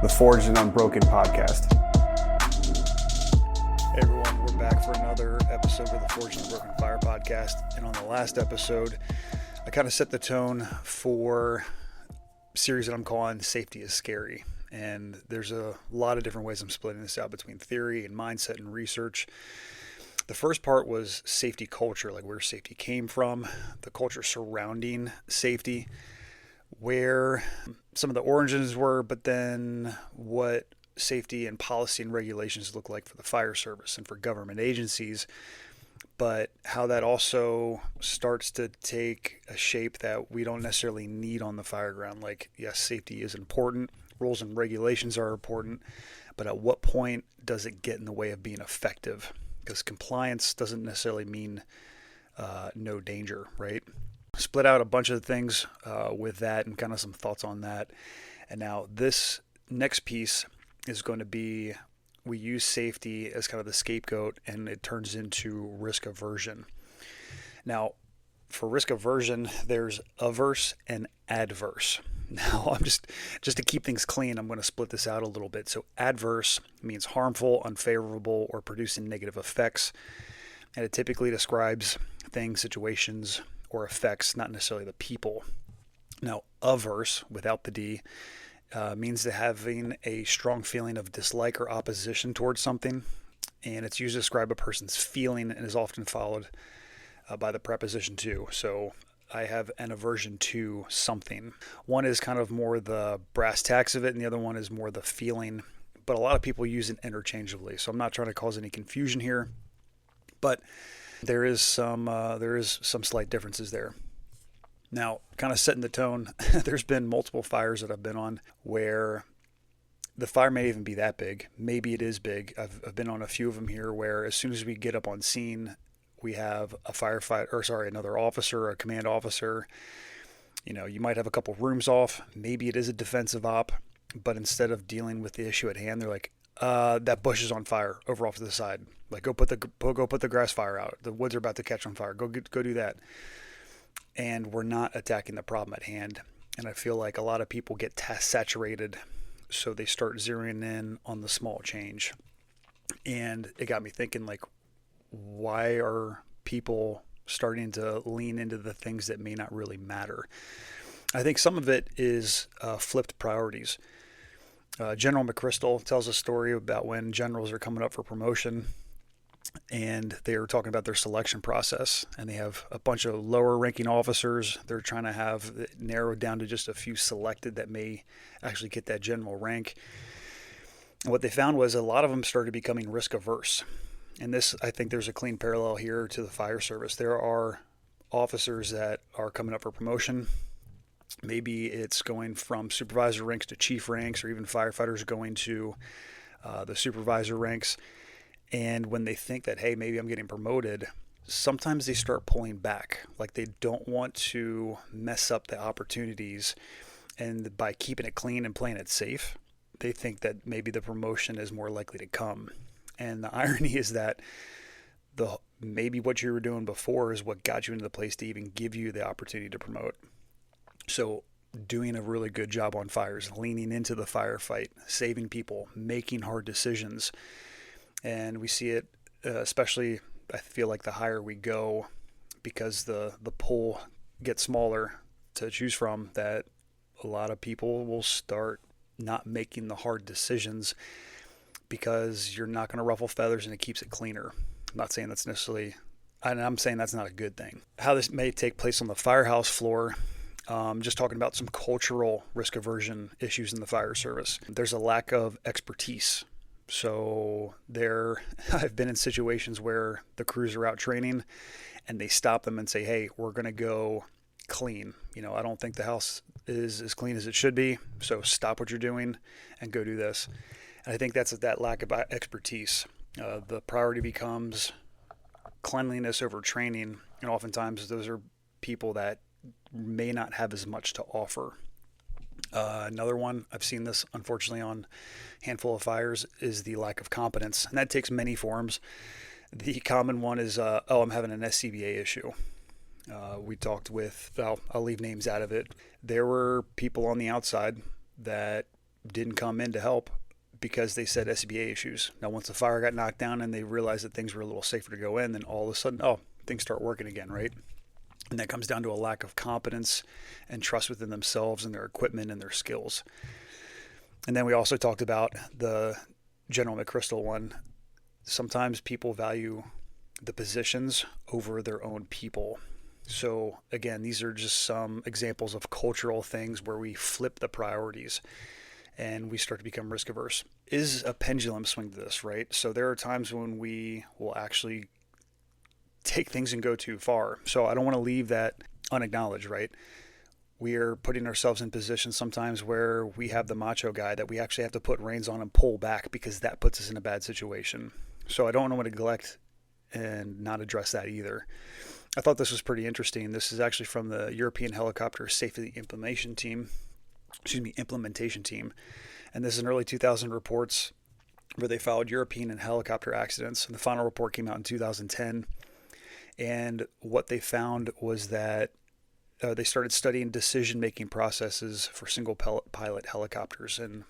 the Forged and Unbroken podcast. Hey everyone, we're back for another episode of the Forged and Unbroken Fire podcast. And on the last episode, I kind of set the tone for a series that I'm calling Safety is Scary. And there's a lot of different ways I'm splitting this out between theory and mindset and research. The first part was safety culture, like where safety came from, the culture surrounding safety, where some of the origins were, but then what safety and policy and regulations look like for the fire service and for government agencies, but how that also starts to take a shape that we don't necessarily need on the fire ground. Like, yes, safety is important, rules and regulations are important, but at what point does it get in the way of being effective? Because compliance doesn't necessarily mean no danger, right? Split out a bunch of things with that and kind of some thoughts on that. And now this next piece is going to be, we use safety as kind of the scapegoat, and it turns into risk aversion. Now, for risk aversion, there's averse and adverse. Now, I'm just to keep things clean, I'm going to split this out a little bit. So adverse means harmful, unfavorable, or producing negative effects. And it typically describes things, situations, or effects, not necessarily the people. Now, averse, without the D, means that having a strong feeling of dislike or opposition towards something. And it's used to describe a person's feeling and is often followed by the preposition to. So I have an aversion to something. One is kind of more the brass tacks of it, and the other one is more the feeling. But a lot of people use it interchangeably. So I'm not trying to cause any confusion here, but there is some slight differences there. Now, kind of setting the tone, there's been multiple fires that I've been on where the fire may even be that big. Maybe it is big. I've been on a few of them here where as soon as we get up on scene, we have another officer, a command officer. You know, you might have a couple rooms off. Maybe it is a defensive op, but instead of dealing with the issue at hand, they're like, that bush is on fire over off to the side. Like, go put the grass fire out. The woods are about to catch on fire. Go do that. And we're not attacking the problem at hand. And I feel like a lot of people get task saturated, so they start zeroing in on the small change. And it got me thinking, like, why are people starting to lean into the things that may not really matter? I think some of it is flipped priorities. General McChrystal tells a story about when generals are coming up for promotion, and they are talking about their selection process, and they have a bunch of lower ranking officers. They're trying to have it narrowed down to just a few selected that may actually get that general rank. And what they found was a lot of them started becoming risk averse. And this, I think there's a clean parallel here to the fire service. There are officers that are coming up for promotion. Maybe it's going from supervisor ranks to chief ranks, or even firefighters going to the supervisor ranks. And when they think that, hey, maybe I'm getting promoted, sometimes they start pulling back. Like, they don't want to mess up the opportunities. And by keeping it clean and playing it safe, they think that maybe the promotion is more likely to come. And the irony is that maybe what you were doing before is what got you into the place to even give you the opportunity to promote. So doing a really good job on fires, leaning into the firefight, saving people, making hard decisions. And we see it, especially, I feel like the higher we go, because the pool gets smaller to choose from, that a lot of people will start not making the hard decisions because you're not going to ruffle feathers and it keeps it cleaner. I'm not saying that's necessarily, and I'm saying that's not a good thing. How this may take place on the firehouse floor, just talking about some cultural risk aversion issues in the fire service. There's a lack of expertise. So I've been in situations where the crews are out training and they stop them and say, hey, we're going to go clean. You know, I don't think the house is as clean as it should be. So stop what you're doing and go do this. And I think that's that lack of expertise. The priority becomes cleanliness over training. And oftentimes those are people that may not have as much to offer. Another one, I've seen this unfortunately on a handful of fires, is the lack of competence. And that takes many forms. The common one is, I'm having an SCBA issue. We talked with, I'll leave names out of it. There were people on the outside that didn't come in to help because they said SCBA issues. Now, once the fire got knocked down and they realized that things were a little safer to go in, then all of a sudden, things start working again, right? And that comes down to a lack of competence and trust within themselves and their equipment and their skills. And then we also talked about the General McChrystal one. Sometimes people value the positions over their own people. So again, these are just some examples of cultural things where we flip the priorities and we start to become risk averse. Is a pendulum swing to this, right? So there are times when we will actually take things and go too far. So I don't want to leave that unacknowledged, right? We are putting ourselves in positions sometimes where we have the macho guy that we actually have to put reins on and pull back because that puts us in a bad situation. So I don't want to neglect and not address that either. I thought this was pretty interesting. This is actually from the European Helicopter Safety Implementation Team. And this is an early 2000 reports where they followed European and helicopter accidents. And the final report came out in 2010. And what they found was that they started studying decision-making processes for single pilot helicopters and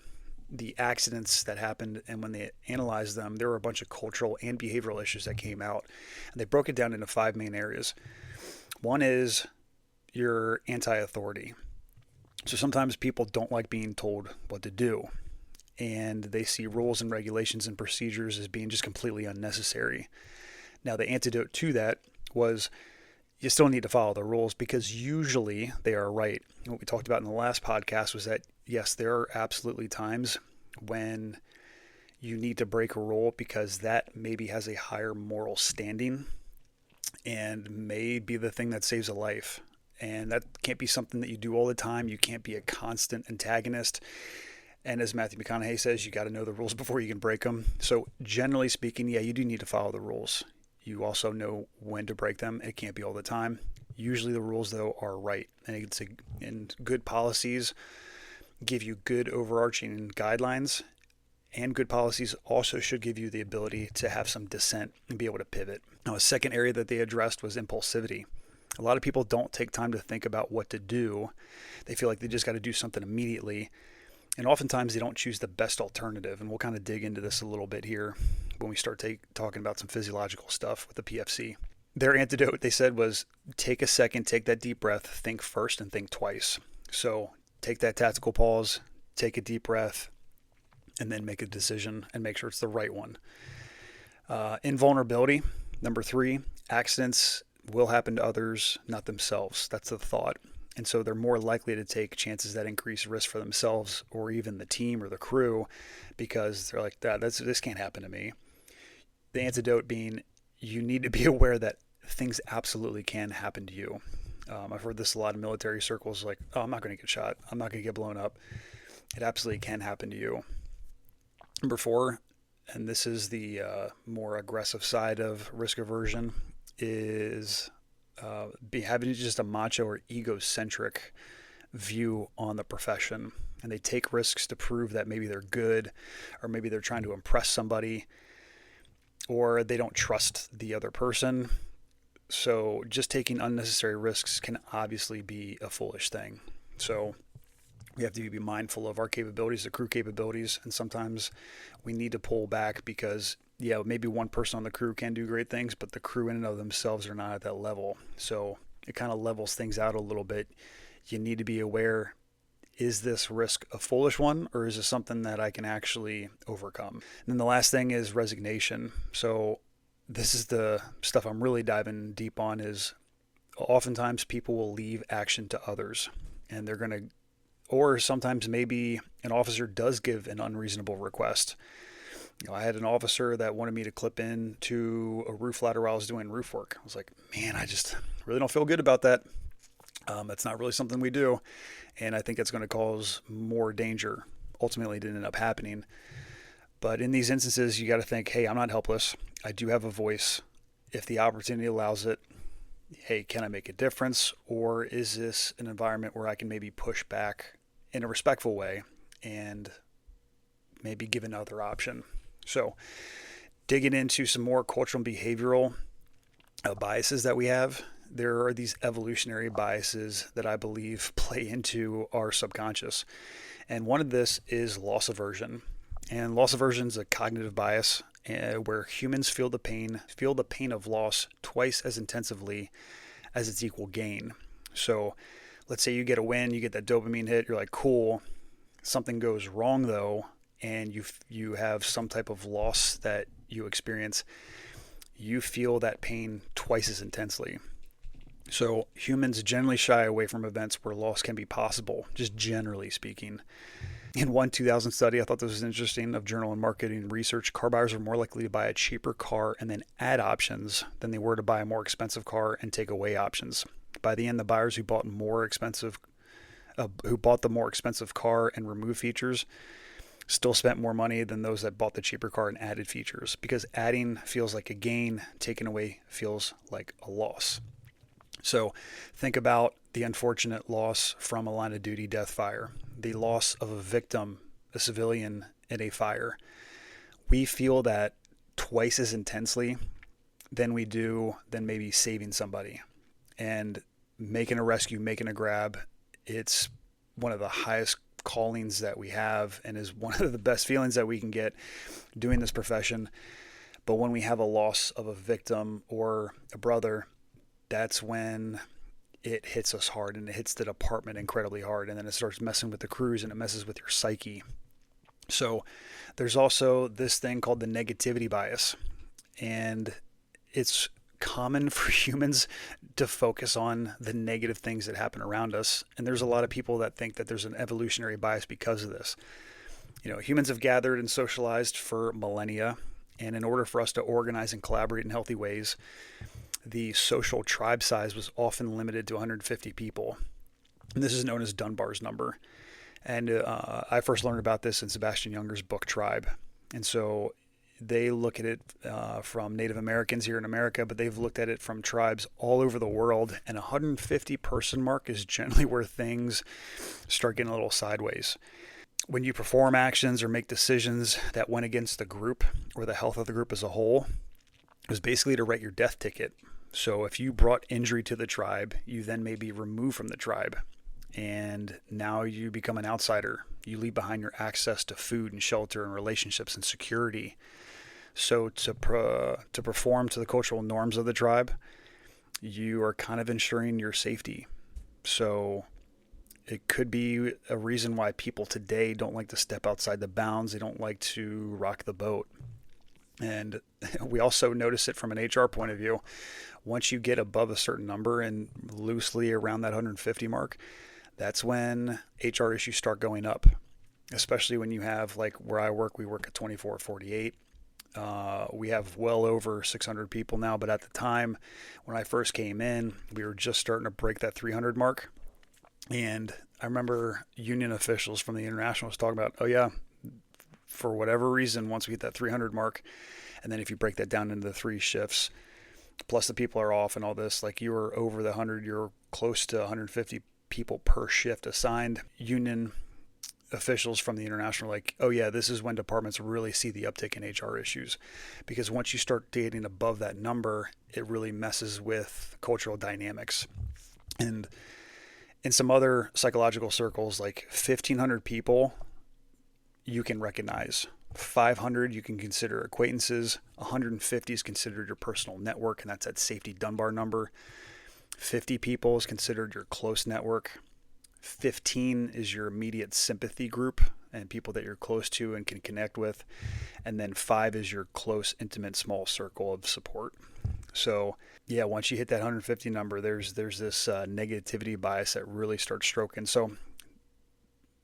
the accidents that happened. And when they analyzed them, there were a bunch of cultural and behavioral issues that came out. And they broke it down into 5 main areas. One is your anti-authority. So sometimes people don't like being told what to do, and they see rules and regulations and procedures as being just completely unnecessary. Now, the antidote to that was you still need to follow the rules because usually they are right. What we talked about in the last podcast was that, yes, there are absolutely times when you need to break a rule because that maybe has a higher moral standing and may be the thing that saves a life. And that can't be something that you do all the time. You can't be a constant antagonist. And as Matthew McConaughey says, you got to know the rules before you can break them. So generally speaking, yeah, you do need to follow the rules. You also know when to break them. It can't be all the time. Usually the rules, though, are right. And good policies give you good overarching guidelines. And good policies also should give you the ability to have some dissent and be able to pivot. Now, a second area that they addressed was impulsivity. A lot of people don't take time to think about what to do. They feel like they just got to do something immediately. And oftentimes they don't choose the best alternative. And we'll kind of dig into this a little bit here when we start talking about some physiological stuff with the PFC. Their antidote, they said, was take a second, take that deep breath, think first and think twice. So take that tactical pause, take a deep breath, and then make a decision and make sure it's the right one. Invulnerability, number 3, accidents will happen to others, not themselves. That's the thought. And so they're more likely to take chances that increase risk for themselves or even the team or the crew because they're like, this can't happen to me. The antidote being you need to be aware that things absolutely can happen to you. I've heard this a lot in military circles, like, I'm not going to get shot. I'm not going to get blown up. It absolutely can happen to you. Number 4, and this is the more aggressive side of risk aversion, is having just a macho or egocentric view on the profession. And they take risks to prove that maybe they're good, or maybe they're trying to impress somebody, or they don't trust the other person. So just taking unnecessary risks can obviously be a foolish thing. So we have to be mindful of our capabilities, the crew capabilities, and sometimes we need to pull back because maybe one person on the crew can do great things, but the crew in and of themselves are not at that level. So it kind of levels things out a little bit. You need to be aware, is this risk a foolish one, or is it something that I can actually overcome? And then the last thing is resignation. So this is the stuff I'm really diving deep on, is oftentimes people will leave action to others, and they're going to, or sometimes maybe an officer does give an unreasonable request. I had an officer that wanted me to clip into a roof ladder while I was doing roof work. I was like, man, I just really don't feel good about that. That's not really something we do. And I think it's going to cause more danger. Ultimately, it didn't end up happening. But in these instances, you got to think, hey, I'm not helpless. I do have a voice. If the opportunity allows it, hey, can I make a difference? Or is this an environment where I can maybe push back in a respectful way and maybe give another option? So digging into some more cultural and behavioral biases that we have, there are these evolutionary biases that I believe play into our subconscious. And one of this is loss aversion. And loss aversion is a cognitive bias where humans feel the pain of loss twice as intensively as its equal gain. So let's say you get a win, you get that dopamine hit, you're like, cool. Something goes wrong though, and you have some type of loss that you experience. You feel that pain twice as intensely. So humans generally shy away from events where loss can be possible, just generally speaking. In one 2000 study, I thought this was interesting, of Journal of Marketing Research, car buyers are more likely to buy a cheaper car and then add options than they were to buy a more expensive car and take away options. By the end, the buyers who bought the more expensive car and removed features still spent more money than those that bought the cheaper car and added features, because adding feels like a gain, taking away feels like a loss. So think about the unfortunate loss from a line of duty death fire, the loss of a victim, a civilian in a fire. We feel that twice as intensely than maybe saving somebody. And making a rescue, making a grab, it's one of the highest callings that we have and is one of the best feelings that we can get doing this profession. But when we have a loss of a victim or a brother, that's when it hits us hard, and it hits the department incredibly hard, and then it starts messing with the crews and it messes with your psyche. So there's also this thing called the negativity bias, and it's common for humans to focus on the negative things that happen around us. And there's a lot of people that think that there's an evolutionary bias because of this. Humans have gathered and socialized for millennia, and in order for us to organize and collaborate in healthy ways, the social tribe size was often limited to 150 people. And this is known as Dunbar's number. And I first learned about this in Sebastian Junger's book, Tribe. And so they look at it from Native Americans here in America, but they've looked at it from tribes all over the world. And 150 person mark is generally where things start getting a little sideways. When you perform actions or make decisions that went against the group or the health of the group as a whole, it was basically to write your death ticket. So if you brought injury to the tribe, you then may be removed from the tribe. And now you become an outsider. You leave behind your access to food and shelter and relationships and security. So to perform to the cultural norms of the tribe, you are kind of ensuring your safety. So it could be a reason why people today don't like to step outside the bounds. They don't like to rock the boat. And we also notice it from an HR point of view. Once you get above a certain number and loosely around that 150 mark, that's when HR issues start going up, especially when you have, like where I work, we work at 24-48. We have well over 600 people now, but at the time when I first came in, we were just starting to break that 300 mark. And I remember union officials from the international was talking about, oh yeah, for whatever reason, once we hit that 300 mark, and then if you break that down into the 3 shifts, plus the people are off and all this, like you were over the 100, you're close to 150 people per shift assigned. Union officials from the international are like, oh yeah, this is when departments really see the uptick in HR issues, because once you start getting above that number, it really messes with cultural dynamics. And in some other psychological circles, like 1,500 people you can recognize. 500 you can consider acquaintances. 150 is considered your personal network, and that's that safety Dunbar number. 50 people is considered your close network. 15 is your immediate sympathy group and people that you're close to and can connect with. And then 5 is your close, intimate, small circle of support. So yeah, once you hit that 150 number, there's this negativity bias that really starts stroking. So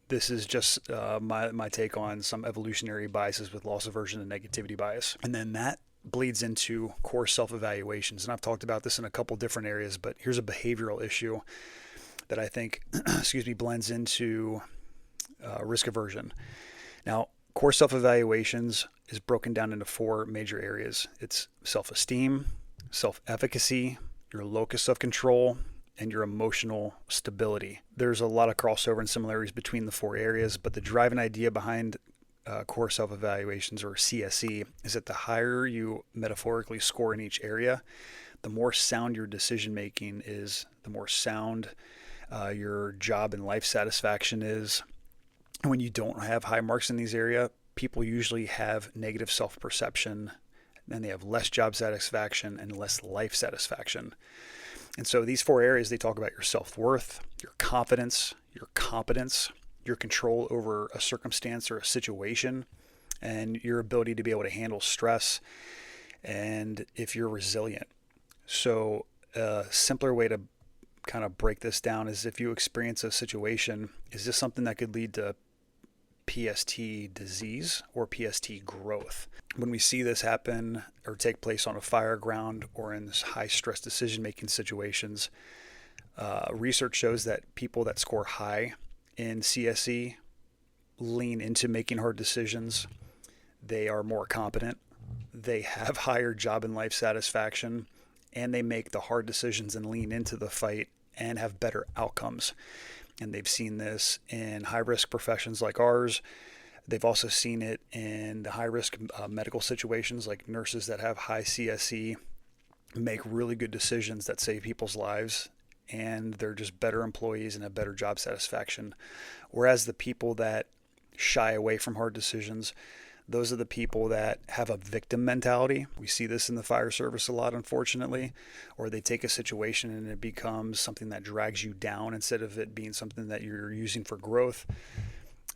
this is just my take on some evolutionary biases with loss aversion and negativity bias. And then that bleeds into core self-evaluations. And I've talked about this in a couple different areas, but here's a behavioral issue that I think blends into risk aversion. Now, core self-evaluations is broken down into 4 major areas. It's self-esteem, self-efficacy, your locus of control, and your emotional stability. There's a lot of crossover and similarities between the 4 areas, but the driving idea behind core self-evaluations, or CSE, is that the higher you metaphorically score in each area, the more sound your decision making is, the more sound your job and life satisfaction is, And when you don't have high marks in these areas, people usually have negative self-perception, and they have less job satisfaction and less life satisfaction. And so these 4 areas, they talk about your self-worth, your confidence, your competence, your control over a circumstance or a situation, and your ability to be able to handle stress, and if you're resilient. So a simpler way to kind of break this down is, if you experience a situation, is this something that could lead to PST disease or PST growth? When we see this happen or take place on a fire ground or in high stress decision making situations, research shows that people that score high in CSE lean into making hard decisions. They are more competent. They have higher job and life satisfaction, and they make the hard decisions and lean into the fight and have better outcomes. And they've seen this in high-risk professions like ours. They've also seen it in the high-risk medical situations, like nurses that have high CSE make really good decisions that save people's lives, and they're just better employees and have better job satisfaction. Whereas the people that shy away from hard decisions, those are the people that have a victim mentality. We see this in the fire service a lot, unfortunately, or they take a situation and it becomes something that drags you down instead of it being something that you're using for growth.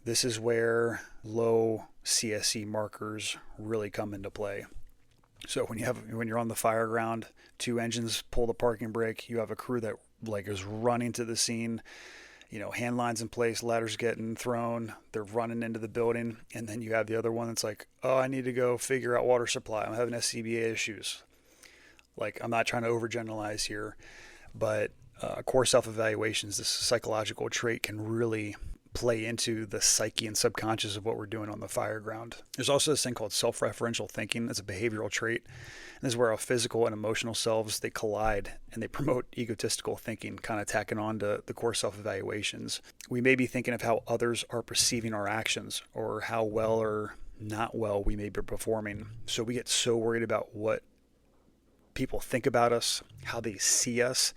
This is where low CSE markers really come into play. So when you're on the fire ground, 2 engines pull the parking brake, you have a crew that is running to the scene, hand lines in place, ladders getting thrown, they're running into the building. And then you have the other one that's like, oh, I need to go figure out water supply. I'm having SCBA issues. I'm not trying to overgeneralize here, but core self-evaluations, this psychological trait, can really play into the psyche and subconscious of what we're doing on the fire ground. There's also this thing called self-referential thinking. It's a behavioral trait. And this is where our physical and emotional selves, they collide, and they promote egotistical thinking, kind of tacking on to the core self-evaluations. We may be thinking of how others are perceiving our actions, or how well or not well we may be performing. So we get so worried about what people think about us, how they see us,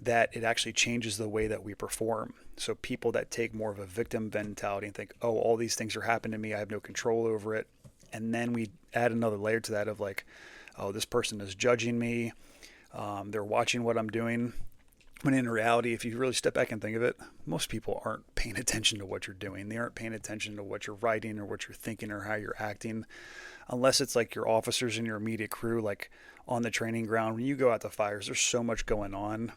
that it actually changes the way that we perform. So people that take more of a victim mentality and think, oh, all these things are happening to me, I have no control over it. And then we add another layer to that of oh, this person is judging me. They're watching what I'm doing. When in reality, if you really step back and think of it, most people aren't paying attention to what you're doing. They aren't paying attention to what you're writing or what you're thinking or how you're acting, unless it's your officers and your immediate crew, on the training ground. When you go out to fires, there's so much going on.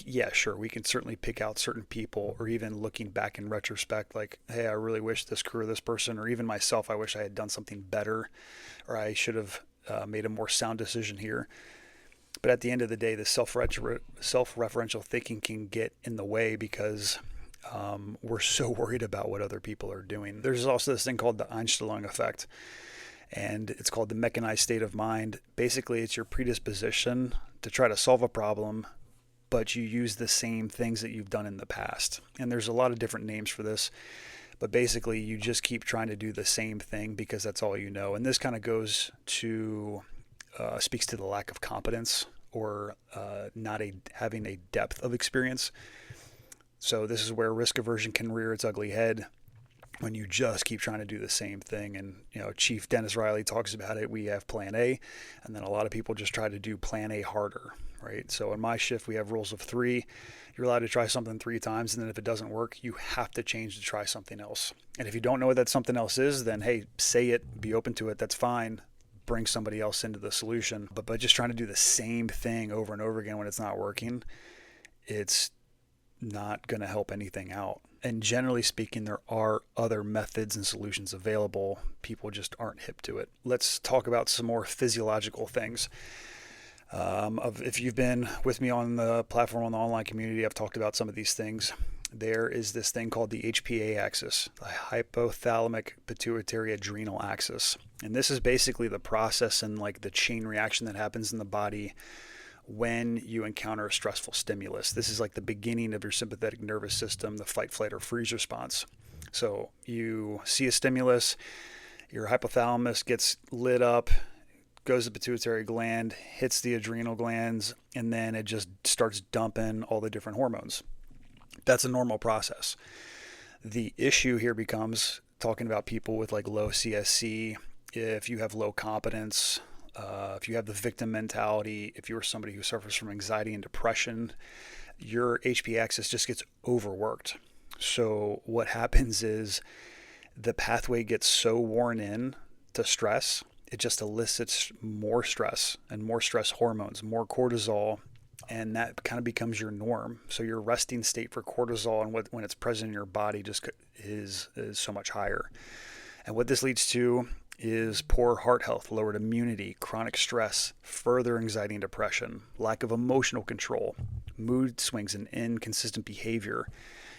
Yeah, sure, we can certainly pick out certain people, or even looking back in retrospect, hey, I really wish this crew or this person, or even myself, I wish I had done something better, or I should have made a more sound decision here. But at the end of the day, the self-referential thinking can get in the way because we're so worried about what other people are doing. There's also this thing called the Einstellung effect, and it's called the mechanized state of mind. Basically, it's your predisposition to try to solve a problem, but you use the same things that you've done in the past. And there's a lot of different names for this, but basically you just keep trying to do the same thing because that's all you know. And this kind of goes to, speaks to the lack of competence, or not having a depth of experience. So this is where risk aversion can rear its ugly head, when you just keep trying to do the same thing. And, Chief Dennis Riley talks about it. We have plan A, and then a lot of people just try to do plan A harder, right? So in my shift, we have rules of 3. You're allowed to try something 3 times, and then if it doesn't work, you have to change to try something else. And if you don't know what that something else is, then hey, say it, be open to it, that's fine. Bring somebody else into the solution. But by just trying to do the same thing over and over again when it's not working, it's not going to help anything out. And generally speaking, there are other methods and solutions available. People just aren't hip to it. Let's talk about some more physiological things. If you've been with me on the platform, on the online community, I've talked about some of these things. There is this thing called the HPA axis, the hypothalamic pituitary adrenal axis. And this is basically the process and the chain reaction that happens in the body when you encounter a stressful stimulus. This is the beginning of your sympathetic nervous system, the fight, flight, or freeze response. So you see a stimulus, your hypothalamus gets lit up, goes to the pituitary gland, hits the adrenal glands, and then it just starts dumping all the different hormones. That's a normal process. The issue here becomes talking about people with like low CSC, if you have low competence, if you have the victim mentality, if you're somebody who suffers from anxiety and depression, your HPA axis just gets overworked. So what happens is the pathway gets so worn in to stress, it just elicits more stress and more stress hormones, more cortisol, and that kind of becomes your norm. So your resting state for cortisol and when it's present in your body just is so much higher. And what this leads to is poor heart health, lowered immunity, chronic stress, further anxiety and depression, lack of emotional control, mood swings, and inconsistent behavior.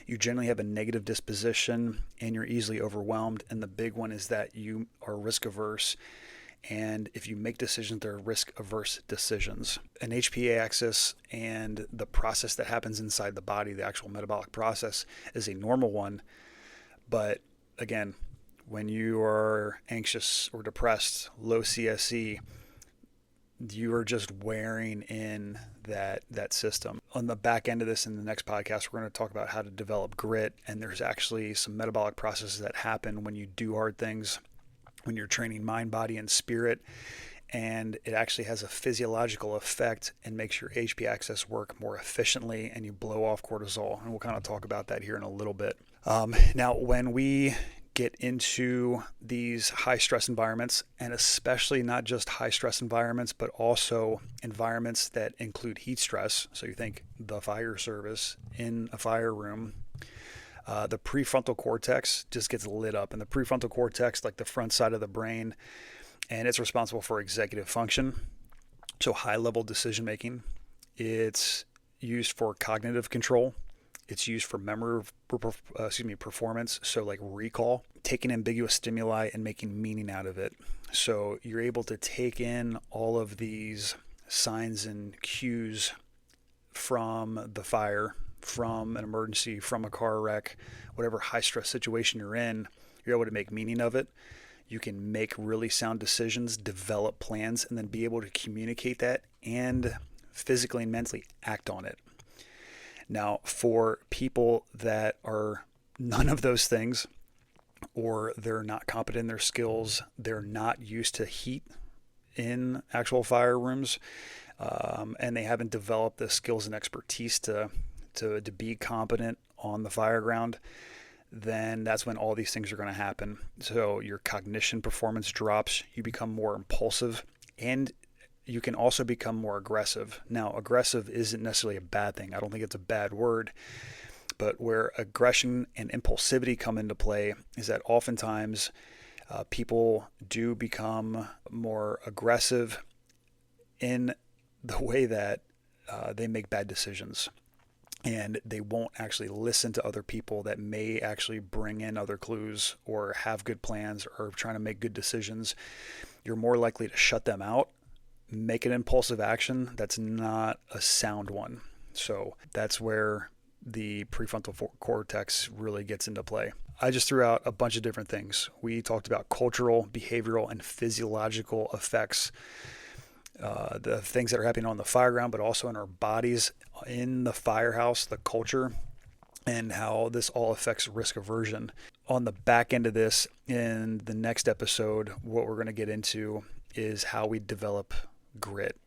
You generally have a negative disposition and you're easily overwhelmed. And the big one is that you are risk averse. And if you make decisions, they're risk averse decisions. An HPA axis and the process that happens inside the body, the actual metabolic process, is a normal one. But again, when you are anxious or depressed, low CSC, you are just wearing in that system. On the back end of this, in the next podcast, we're going to talk about how to develop grit. And there's actually some metabolic processes that happen when you do hard things, when you're training mind, body, and spirit. And it actually has a physiological effect and makes your HPA axis work more efficiently, and you blow off cortisol. And we'll kind of talk about that here in a little bit. Now, when we get into these high stress environments, and especially not just high stress environments, but also environments that include heat stress. So you think the fire service in a fire room, the prefrontal cortex just gets lit up. And the prefrontal cortex, like the front side of the brain, and it's responsible for executive function. So high level decision making. It's used for cognitive control. It's used for performance. So like recall, taking ambiguous stimuli and making meaning out of it. So you're able to take in all of these signs and cues from the fire, from an emergency, from a car wreck, whatever high stress situation you're in, you're able to make meaning of it. You can make really sound decisions, develop plans, and then be able to communicate that and physically and mentally act on it. Now, for people that are none of those things, or they're not competent in their skills, they're not used to heat in actual fire rooms, and they haven't developed the skills and expertise to be competent on the fire ground, then that's when all these things are going to happen. So your cognition performance drops, you become more impulsive, and you can also become more aggressive. Now, aggressive isn't necessarily a bad thing. I don't think it's a bad word. But where aggression and impulsivity come into play is that oftentimes people do become more aggressive in the way that they make bad decisions. And they won't actually listen to other people that may actually bring in other clues or have good plans or trying to make good decisions. You're more likely to shut them out, make an impulsive action that's not a sound one. So that's where the prefrontal cortex really gets into play. I just threw out a bunch of different things. We talked about cultural, behavioral, and physiological effects, the things that are happening on the fire ground, but also in our bodies, in the firehouse, the culture, and how this all affects risk aversion. On the back end of this, in the next episode, what we're going to get into is how we develop grit.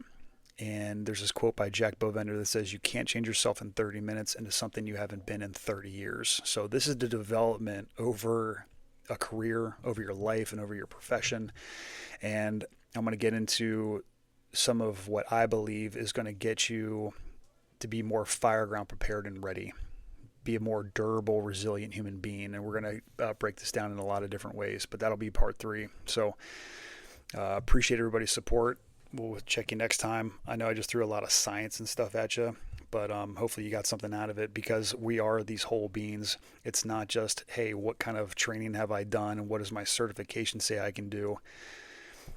And there's this quote by Jack Bovender that says, you can't change yourself in 30 minutes into something you haven't been in 30 years. So this is the development over a career, over your life, and over your profession. And I'm going to get into some of what I believe is going to get you to be more fireground prepared and ready, be a more durable, resilient human being. And we're going to break this down in a lot of different ways, but that'll be part 3. So appreciate everybody's support. We'll check you next time. I know I just threw a lot of science and stuff at you, but hopefully you got something out of it, because we are these whole beings. It's not just, hey, what kind of training have I done and what does my certification say I can do?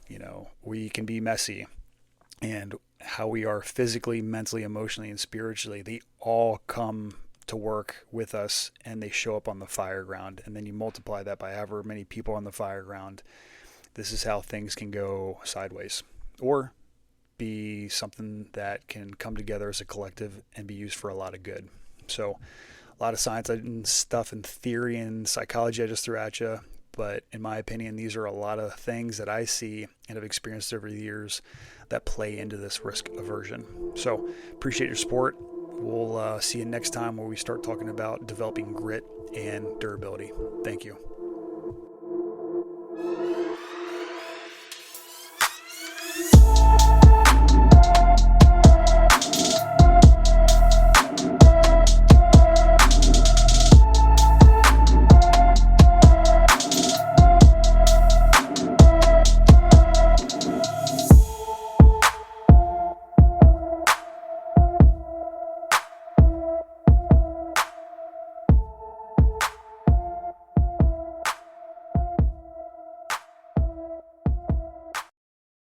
You know, we can be messy, and how we are physically, mentally, emotionally, and spiritually, they all come to work with us, and they show up on the fire ground. And then you multiply that by however many people on the fire ground. This is how things can go sideways, or be something that can come together as a collective and be used for a lot of good. So a lot of science and stuff and theory and psychology I just threw at you. But in my opinion, these are a lot of things that I see and have experienced over the years that play into this risk aversion. So appreciate your support. We'll see you next time where we start talking about developing grit and durability. Thank you.